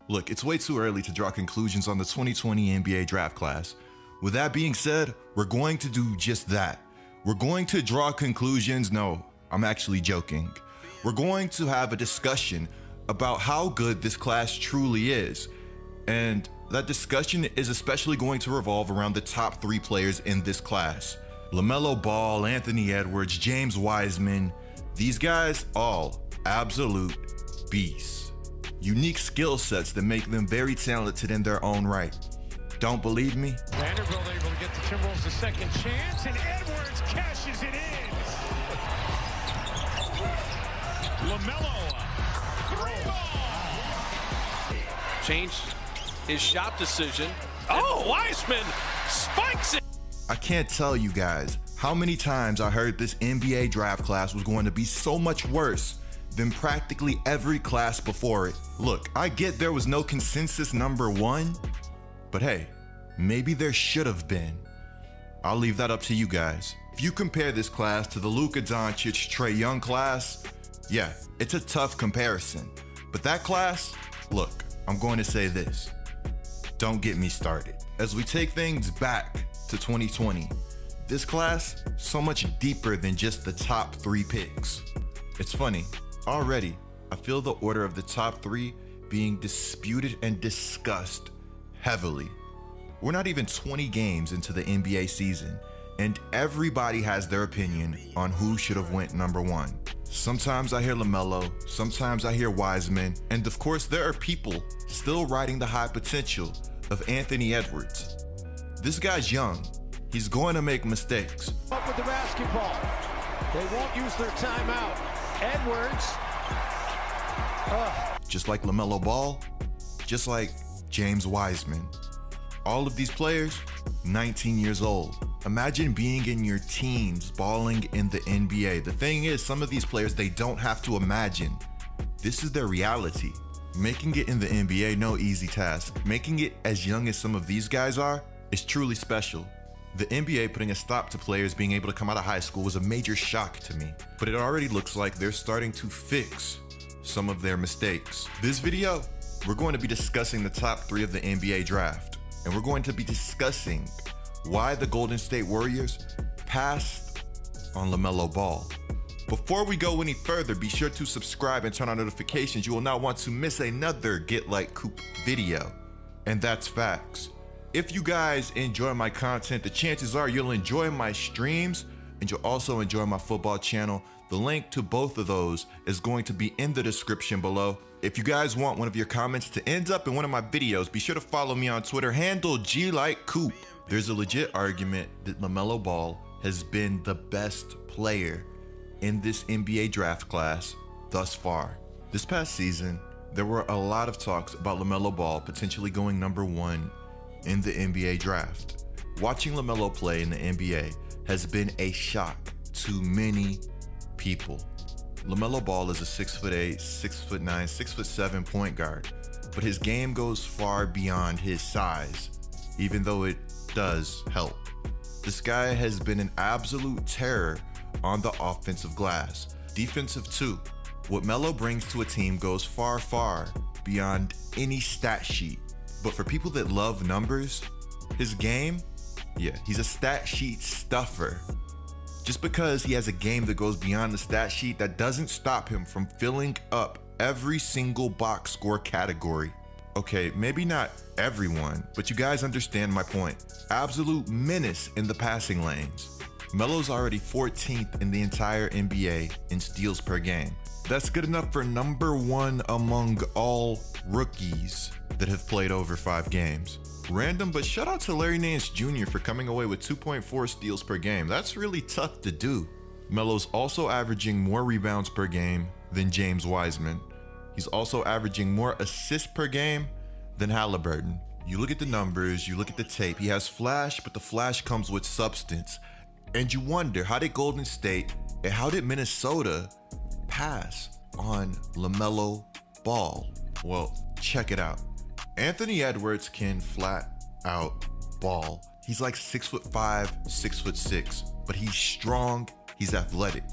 Look, it's way too early to draw conclusions on the 2020 NBA draft class. With that being said, we're going to do just that. We're going to draw conclusions. No, I'm actually joking. We're going to have a discussion about how good this class truly is. And that discussion is especially going to revolve around the top 3 players in this class. LaMelo Ball, Anthony Edwards, James Wiseman. These guys, all absolute beasts. Unique skill sets that make them very talented in their own right. Don't believe me? Vanderbilt able to get the Timberwolves a second chance, and Edwards cashes it in. LaMelo. Changed his shot decision. Oh, Wiseman spikes it. I can't tell you guys how many times I heard this NBA draft class was going to be so much worse than practically every class before it. Look, I get there was no consensus number 1, but hey, maybe there should have been. I'll leave that up to you guys. If you compare this class to the Luka Doncic, Trae Young class, yeah, it's a tough comparison. But that class, look, I'm going to say this. Don't get me started. As we take things back to 2020, this class, so much deeper than just the top 3 picks. It's funny, already, I feel the order of the top 3 being disputed and discussed heavily. We're not even 20 games into the NBA season, and everybody has their opinion on who should have went number 1. Sometimes I hear LaMelo, sometimes I hear Wiseman, and of course there are people still riding the high potential of Anthony Edwards. This guy's young. He's going to make mistakes. Up with the basketball. They won't use their timeout. Edwards. Just like LaMelo Ball, just like James Wiseman. All of these players, 19 years old. Imagine being in your teens balling in the NBA. The thing is, some of these players, they don't have to imagine. This is their reality. Making it in the NBA, no easy task. Making it as young as some of these guys are, is truly special. The NBA putting a stop to players being able to come out of high school was a major shock to me, but it already looks like they're starting to fix some of their mistakes. This video, we're going to be discussing the top 3 of the NBA draft, and we're going to be discussing why the Golden State Warriors passed on LaMelo Ball. Before we go any further, be sure to subscribe and turn on notifications. You will not want to miss another Get Like Coop video. And that's facts. If you guys enjoy my content, the chances are you'll enjoy my streams and you'll also enjoy my football channel. The link to both of those is going to be in the description below. If you guys want one of your comments to end up in one of my videos, be sure to follow me on Twitter, handle GLikeCoop. There's a legit argument that LaMelo Ball has been the best player in this NBA draft class thus far. This past season, there were a lot of talks about LaMelo Ball potentially going number 1 in the NBA draft. Watching LaMelo play in the NBA has been a shock to many people. LaMelo Ball is a 6'8", 6'9", 6'7" point guard, but his game goes far beyond his size, even though it does help. This guy has been an absolute terror on the offensive glass. Defensive too. What Melo brings to a team goes far, far beyond any stat sheet. But for people that love numbers, his game, yeah, he's a stat sheet stuffer. Just because he has a game that goes beyond the stat sheet, that doesn't stop him from filling up every single box score category. Okay, maybe not everyone, but you guys understand my point. Absolute menace in the passing lanes. Melo's already 14th in the entire NBA in steals per game. That's good enough for number 1 among all rookies that have played over 5 games. Random, but shout out to Larry Nance Jr. for coming away with 2.4 steals per game. That's really tough to do. Melo's also averaging more rebounds per game than James Wiseman. He's also averaging more assists per game than Halliburton. You look at the numbers, you look at the tape, he has flash, but the flash comes with substance. And you wonder, how did Golden State and how did Minnesota pass on LaMelo Ball? Well, check it out. Anthony Edwards can flat out ball. He's like 6'5", 6'6", but he's strong, he's athletic.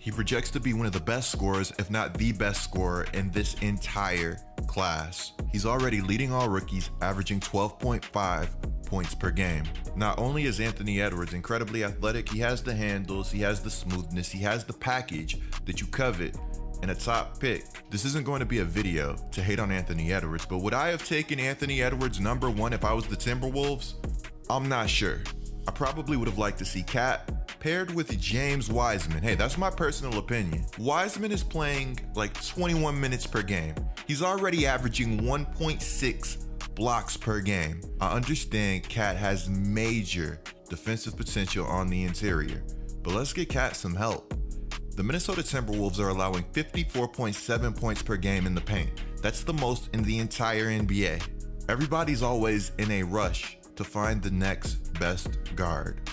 He projects to be one of the best scorers, if not the best scorer in this entire class. He's already leading all rookies, averaging 12.5 points per game. Not only is Anthony Edwards incredibly athletic, he has the handles, he has the smoothness, he has the package that you covet in a top pick. This isn't going to be a video to hate on Anthony Edwards, but would I have taken Anthony Edwards #1 if I was the Timberwolves? I'm not sure. I probably would have liked to see Cat paired with James Wiseman. Hey, that's my personal opinion. Wiseman is playing like 21 minutes per game. He's already averaging 1.6 blocks per game. I understand Cat has major defensive potential on the interior, but let's get Cat some help. The Minnesota Timberwolves are allowing 54.7 points per game in the paint. That's the most in the entire NBA. Everybody's always in a rush to find the next best guard.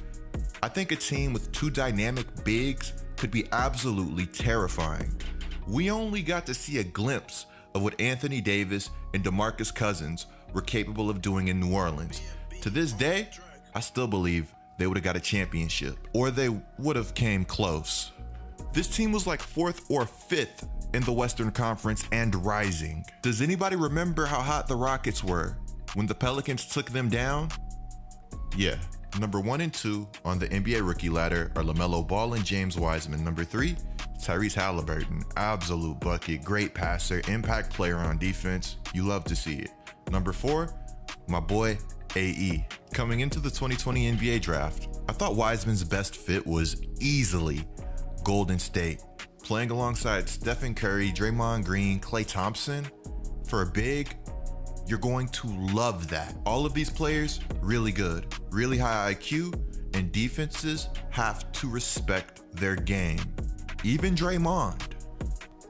I think a team with two dynamic bigs could be absolutely terrifying. We only got to see a glimpse of what Anthony Davis and DeMarcus Cousins were capable of doing in New Orleans. To this day, I still believe they would have got a championship, or they would have came close. This team was like 4th or 5th in the Western Conference and rising. Does anybody remember how hot the Rockets were when the Pelicans took them down? Yeah. Number 1 and 2 on the NBA rookie ladder are LaMelo Ball and James Wiseman. Number 3, Tyrese Halliburton. Absolute bucket, great passer, impact player on defense. You love to see it. Number 4, my boy AE. Coming into the 2020 NBA draft, I thought Wiseman's best fit was easily Golden State. Playing alongside Stephen Curry, Draymond Green, Klay Thompson. For a big, you're going to love that. All of these players, really good, really high IQ, and defenses have to respect their game. Even Draymond.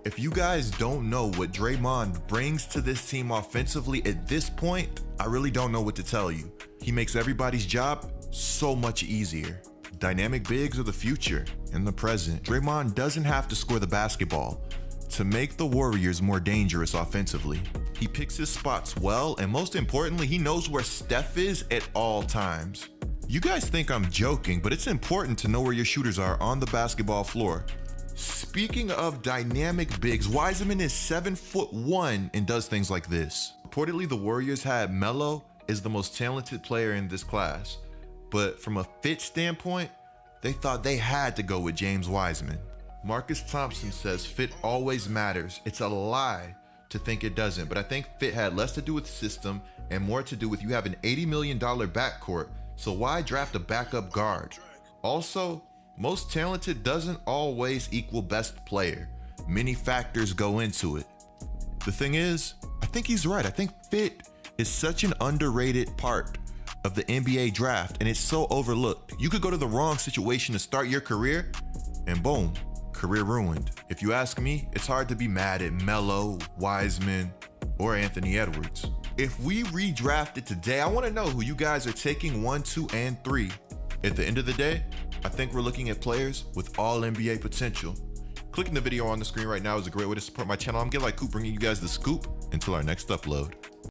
If you guys don't know what Draymond brings to this team offensively at this point, I really don't know what to tell you. He makes everybody's job so much easier. Dynamic bigs are the future and the present. Draymond doesn't have to score the basketball to make the Warriors more dangerous offensively. He picks his spots well, and most importantly, he knows where Steph is at all times. You guys think I'm joking, but it's important to know where your shooters are on the basketball floor. Speaking of dynamic bigs, Wiseman is 7'1" and does things like this. Reportedly, the Warriors had LAMELO as the most talented player in this class, but from a fit standpoint, they thought they had to go with James Wiseman. Marcus Thompson says fit always matters. It's a lie to think it doesn't, but I think fit had less to do with system and more to do with you have an $80 million backcourt, so why draft a backup guard? Also, most talented doesn't always equal best player. Many factors go into it. The thing is, I think he's right. I think fit is such an underrated part of the NBA draft, and it's so overlooked. You could go to the wrong situation to start your career, and boom, career ruined. If you ask me, it's hard to be mad at Melo, Wiseman, or Anthony Edwards. If we redrafted today, I want to know who you guys are taking 1, 2, and 3. At the end of the day, I think we're looking at players with all NBA potential. Clicking the video on the screen right now is a great way to support my channel. I'm Get Like Coop, bringing you guys the scoop until our next upload.